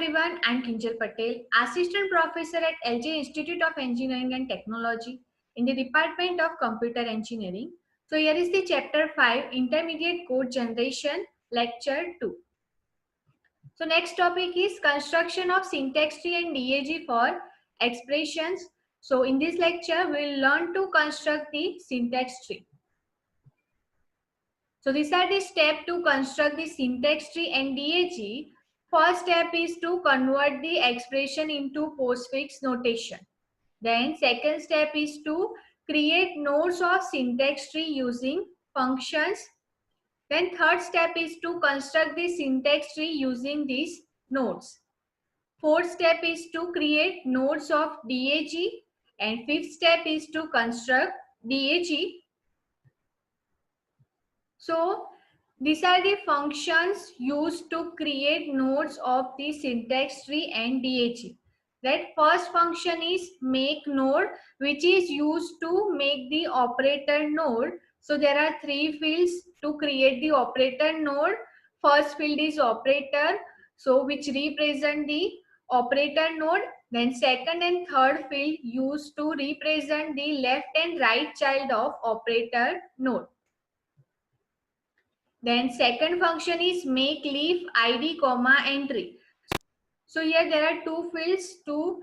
everyone, I'm Kinjal Patel, Assistant Professor at LJ Institute of Engineering and Technology in the Department of Computer Engineering. So here is the Chapter 5, Intermediate Code Generation, Lecture 2. So next topic is construction of syntax tree and DAG for expressions. So in this lecture, we'll learn to construct the syntax tree. So these are the steps to construct the syntax tree and DAG. First step is to convert the expression into postfix notation. Then second step is to create nodes of syntax tree using functions. Then third step is to construct the syntax tree using these nodes. Fourth step is to create nodes of DAG, and fifth step is to construct DAG. So these are the functions used to create nodes of the syntax tree and DAG. That first function is make node, which is used to make the operator node. So there are three fields to create the operator node. First field is operator, so which represent the operator node. Then second and third field used to represent the left and right child of operator node. Then second function is make leaf id comma entry. So here there are two fields to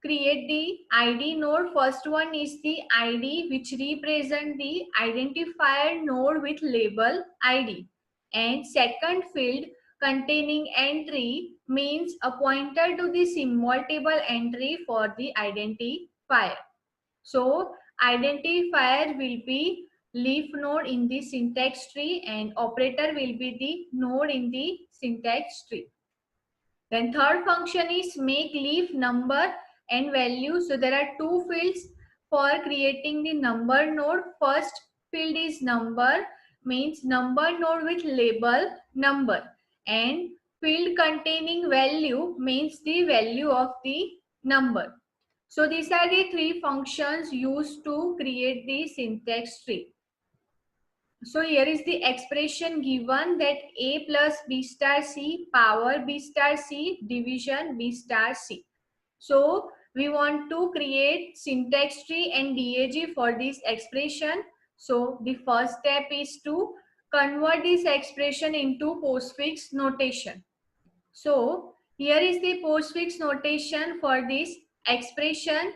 create the id node. First one is the id, which represent the identifier node with label id, and second field containing entry means a pointer to the symbol table entry for the identifier. So identifier will be leaf node in the syntax tree and operator will be the node in the syntax tree. Then third function is make leaf number and value. So there are two fields for creating the number node. First field is number, means number node with label number, and field containing value means the value of the number. So these are the three functions used to create the syntax tree. So here is the expression given that a plus b star c power b star c division b star c. So we want to create syntax tree and DAG for this expression. So the first step is to convert this expression into postfix notation. So here is the postfix notation for this expression.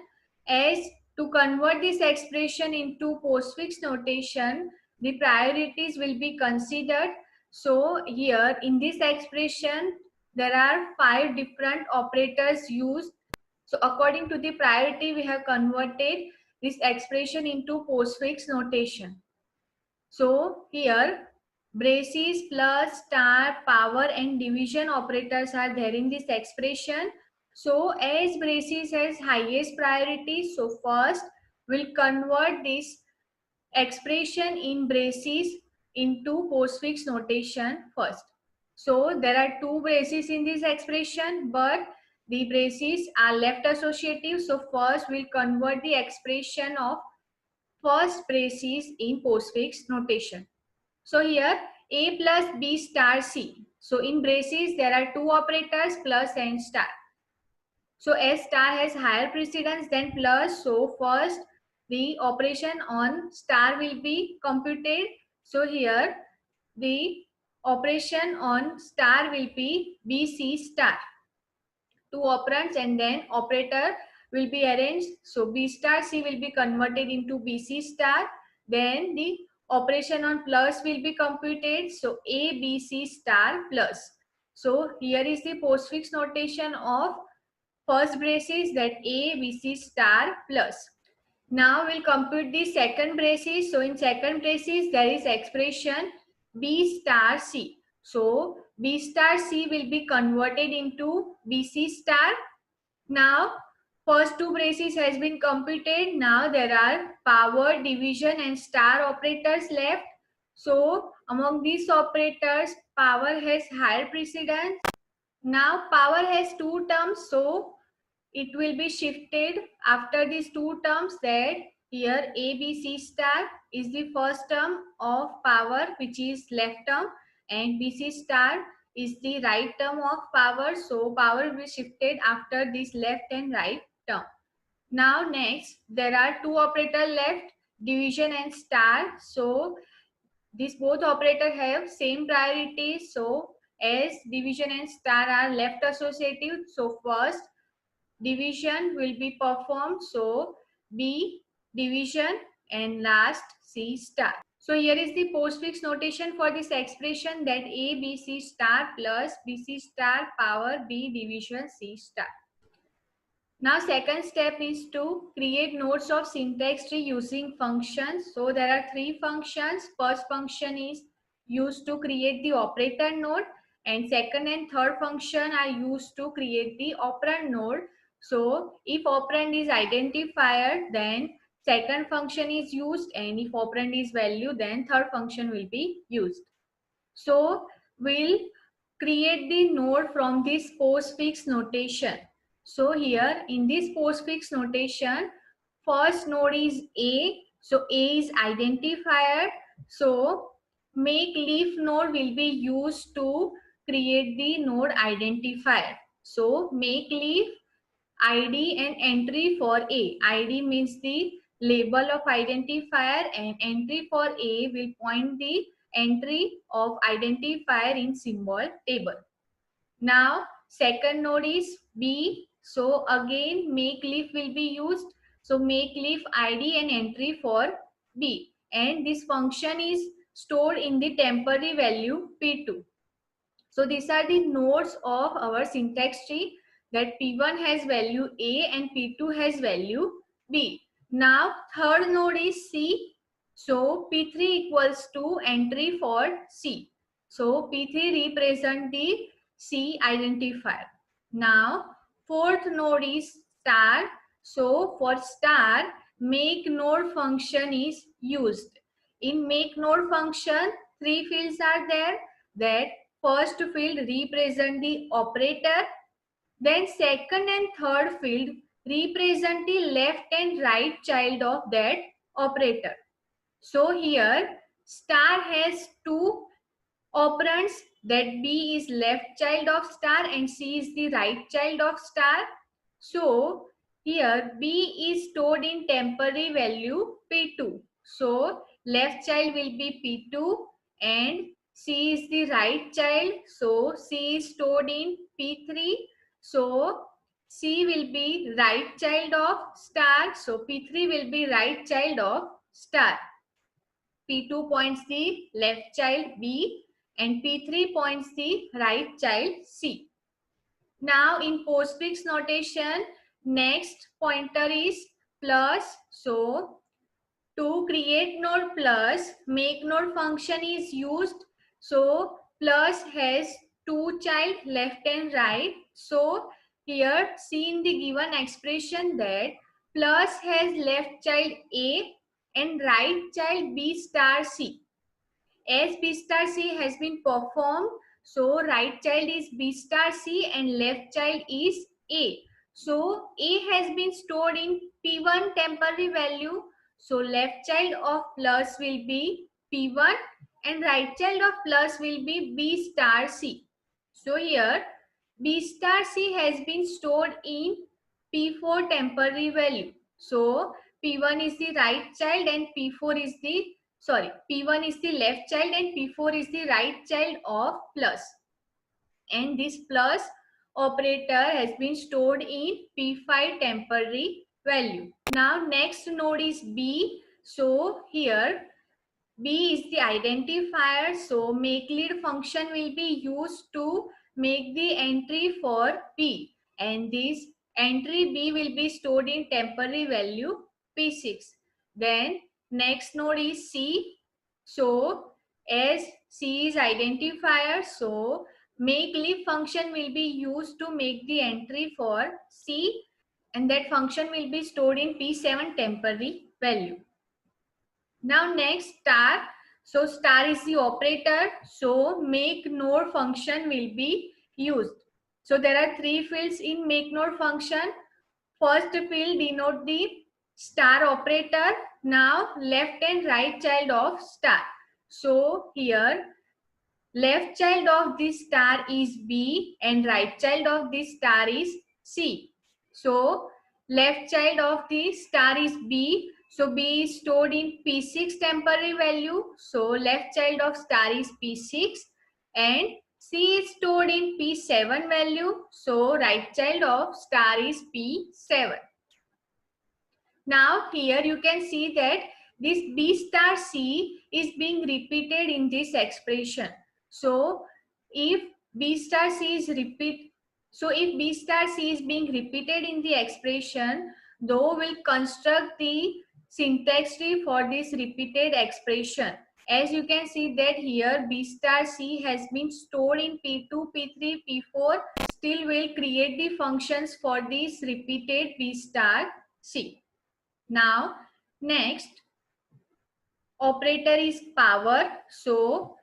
As to convert this expression into postfix notation, the priorities will be considered. So here in this expression, there are 5 different operators used. So according to the priority, we have converted this expression into postfix notation. So here braces, plus, star, power and division operators are there in this expression. So as braces has highest priority, so first we'll convert this expression in braces into postfix notation first. So there are two braces in this expression, but the braces are left associative. So first we'll convert the expression of first braces in postfix notation. So here a plus b star c. So in braces there are two operators, plus and star. So as star has higher precedence than plus, so first the operation on star will be computed. So here the operation on star will be bc star. Two operands and then operator will be arranged. So b star c will be converted into bc star. Then the operation on plus will be computed. So a b c star plus. So here is the postfix notation of first braces, that a b c star plus. Now we'll compute the second braces. So in second braces there is expression b star c. So b star c will be converted into bc star. Now first two braces has been computed. Now there are power, division and star operators left. So among these operators, power has higher precedence. Now power has two terms, so it will be shifted after these two terms, that here ABC star is the first term of power, which is left term, and BC star is the right term of power. So power will be shifted after this left and right term. Now next, there are two operators left, division and star. So these both operators have same priority. So as division and star are left associative, so first division will be performed. So B division and last C star. So here is the postfix notation for this expression, that A B C star plus B C star power B division C star. Now second step is to create nodes of syntax tree using functions. So there are three functions. First function is used to create the operator node, and second and third function are used to create the operand node. So if operand is identifier, then second function is used, and if operand is value, then third function will be used. So we'll create the node from this postfix notation. So here in this postfix notation, first node is A. So A is identifier. So make leaf node will be used to create the node identifier. So make leaf ID and entry for A. ID means the label of identifier, and entry for A will point the entry of identifier in symbol table. Now second node is B. So again make leaf will be used. So make leaf ID and entry for B, and this function is stored in the temporary value P2. So these are the nodes of our syntax tree, that P1 has value A and P2 has value B. Now third node is C. So P3 equals to entry for C. So P3 represent the C identifier. Now fourth node is star. So for star, make node function is used. In make node function, three fields are there. That first field represent the operator, then second and third field represent the left and right child of that operator. So here star has two operands, that B is left child of star and C is the right child of star. So here B is stored in temporary value P2. So left child will be P2 and C is the right child. So C is stored in P3. So C will be right child of star. So P3 will be right child of star. P2 points the left child B and P3 points the right child C. Now in postfix notation, next pointer is plus. So to create node plus, make node function is used. So plus has two child left and right. So here see in the given expression that plus has left child A and right child B star C. As B star C has been performed, so right child is B star C and left child is A. So A has been stored in P1 temporary value. So left child of plus will be P1 and right child of plus will be B star C. So here B star C has been stored in P4 temporary value. So P1 is the right child and P4 is the P1 is the left child and P4 is the right child of plus. And this plus operator has been stored in P5 temporary value. Now next node is B. So here B is the identifier. So make lead function will be used to make the entry for B. And this entry B will be stored in temporary value P6. Then next node is C. So as C is identifier, so make leave function will be used to make the entry for C, and that function will be stored in P7 temporary value. Now next star. So star is the operator. So make node function will be used. So there are three fields in make node function. First field denote the star operator. Now left and right child of star. So here left child of this star is B and right child of this star is C. So left child of the star is B. So B is stored in P6 temporary value. So left child of star is P6 and C is stored in P7 value. So right child of star is P7. Now here you can see that this B star C is being repeated in this expression. So if B star C is if B star C is being repeated in the expression, though we'll construct the syntax tree for this repeated expression. As you can see that here B star C has been stored in P2, P3, P4. Still we'll create the functions for this repeated B star C. Now next operator is power. So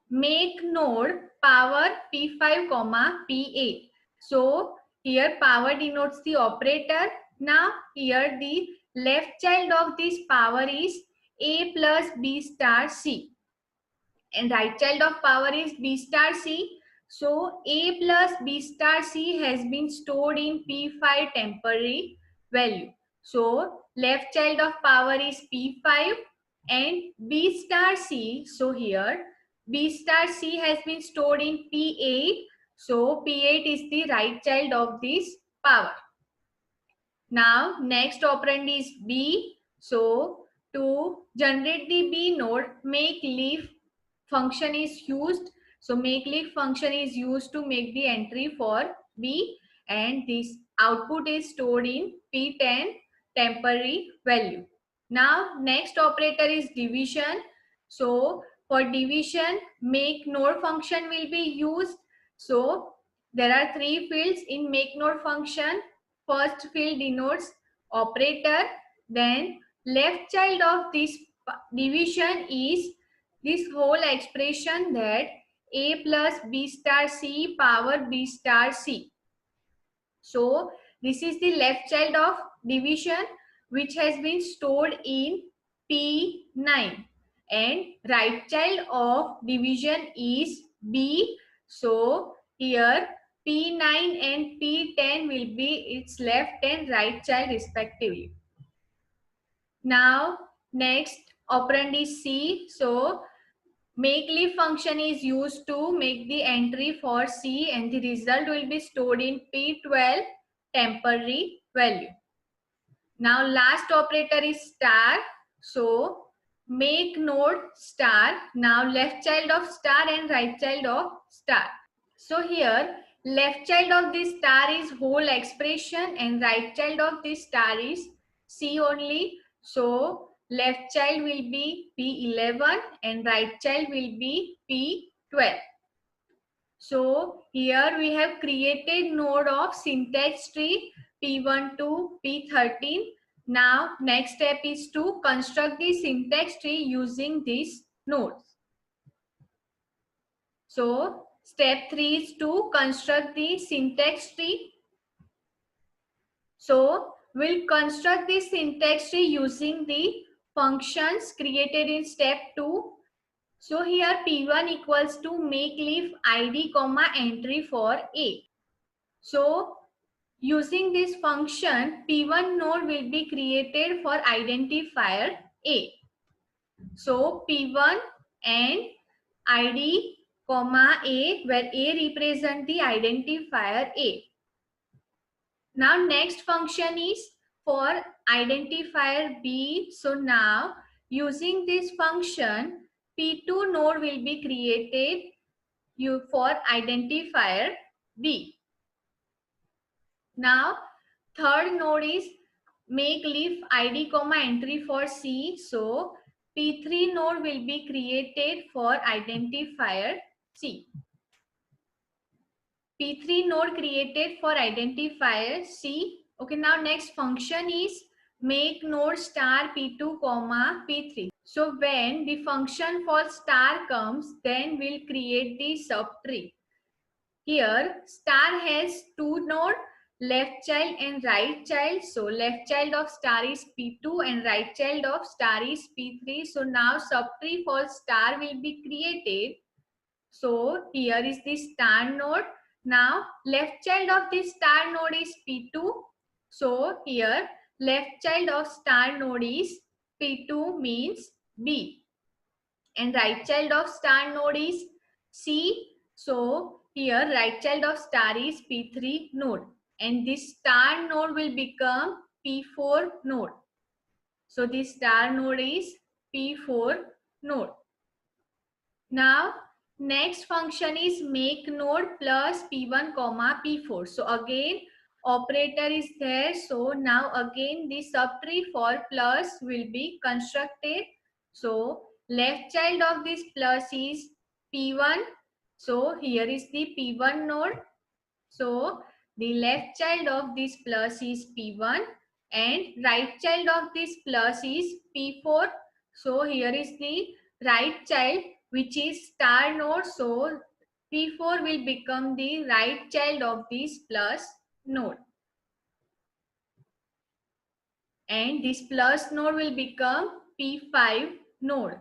make node power P5 comma P8. So here power denotes the operator. Now here the left child of this power is A plus B star C and right child of power is B star C. So A plus B star C has been stored in P5 temporary value. So left child of power is P5 and B star C. So here B star C has been stored in P8. So P8 is the right child of this power. Now next operand is B. So to generate the B node, make leaf function is used. So make leaf function is used to make the entry for B and this output is stored in P10 temporary value. Now next operator is division. So for division, make node function will be used. So there are three fields in make node function. First field denotes operator, then left child of this division is this whole expression that A plus B star C power B star C. So this is the left child of division which has been stored in P9 and right child of division is B. So here P9 and P10 will be its left and right child respectively. Now next operand is C. So make leaf function is used to make the entry for C and the result will be stored in P12 temporary value. Now last operator is star. So make node star. Now left child of star and right child of star. So here left child of this star is whole expression and right child of this star is C only. So left child will be P11 and right child will be P12. So here we have created node of syntax tree P1 to P13. Now next step is to construct the syntax tree using these nodes. So step 3 is to construct the syntax tree. So we'll construct the syntax tree using the functions created in step 2. So here P1 equals to make leaf ID comma entry for A. So using this function P1 node will be created for identifier A. So P1 and ID comma A where A represent the identifier A. Now next function is for identifier B. So now using this function P2 node will be created for identifier B. Now third node is make leaf ID comma entry for C. So P3 node will be created for identifier C. P3 node created for identifier C. Okay, now next function is make node star P2 comma P3. So when the function for star comes, then we'll create the subtree. Here star has two nodes, left child and right child. So left child of star is P2 and right child of star is P3. So now subtree for star will be created. So here is the star node. Now left child of this star node is P2. So here left child of star node is P2 means B. And right child of star node is C. So here right child of star is P3 node. And this star node will become P4 node. So this star node is P4 node. Now next function is make node plus P1 comma P4. So again operator is there. So now again the subtree for plus will be constructed. So left child of this plus is P1. So here is the P1 node. So the left child of this plus is P1 and right child of this plus is P4. So here is the right child which is star node. So P4 will become the right child of this plus node. And this plus node will become P5 node.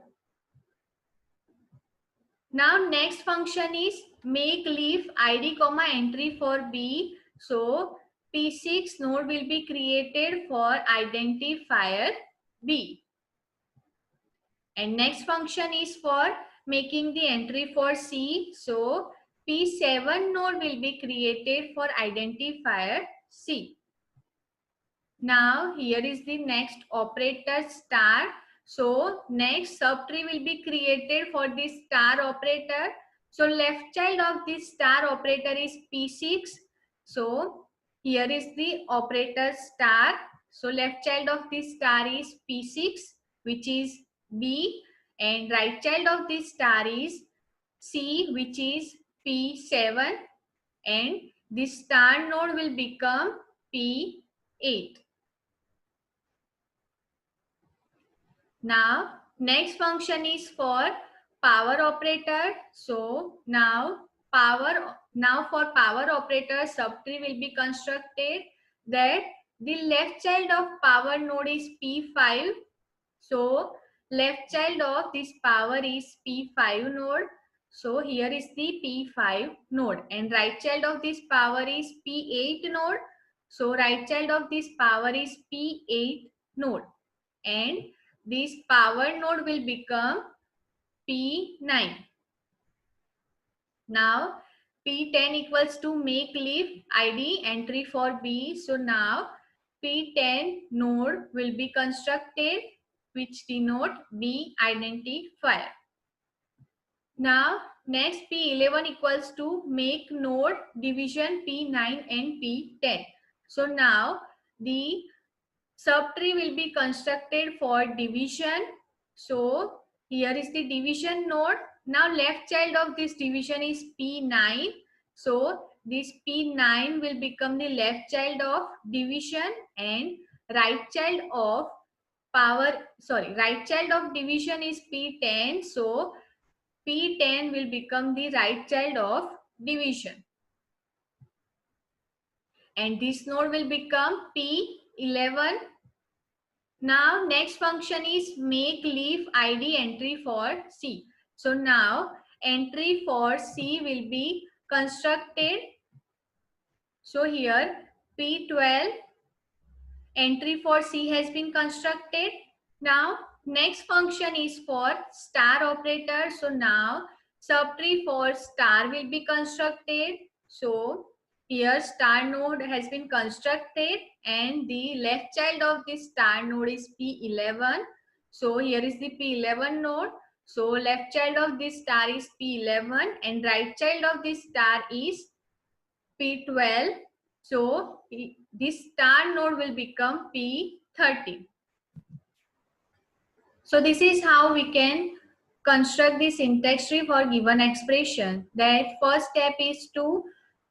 Now next function is make leaf id comma entry for B. So P6 node will be created for identifier B. And next function is for making the entry for C. So P7 node will be created for identifier C. Now here is the next operator star. So next subtree will be created for this star operator. So left child of this star operator is P6. So here is the operator star. So left child of this star is P6 which is B and right child of this star is C which is P7 and this star node will become P8. Now next function is for power operator. So now for power operator subtree will be constructed that the left child of power node is P5. So left child of this power is P5 node. So here is the P5 node and right child of this power is P8 node. So right child of this power is P8 node and this power node will become P9. Now P10 equals to make leaf id entry for B. So now P10 node will be constructed which denote B identifier. Now next P11 equals to make node division P9 and P10. So now the subtree will be constructed for division. So here is the division node. Now left child of this division is P9. So this P9 will become the left child of division and right child of right child of division is P10. So P10 will become the right child of division. And this node will become P11. Now next function is make leaf id entry for C. So now entry for C will be constructed. So here P12 entry for C has been constructed. Now next function is for star operator. So now subtree for star will be constructed. So here star node has been constructed and the left child of this star node is P11. So here is the P11 node. So left child of this star is P11 and right child of this star is P12. So this star node will become P30. So this is how we can construct the syntax tree for given expression. That first step is to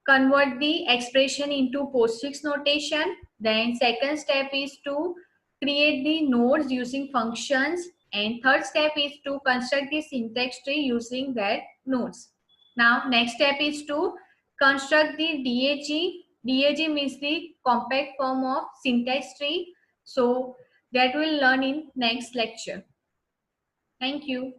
convert the expression into postfix notation. Then second step is to create the nodes using functions. And third step is to construct the syntax tree using that nodes. Now next step is to construct the DAG. DAG means the compact form of syntax tree. So that we'll learn in next lecture. Thank you.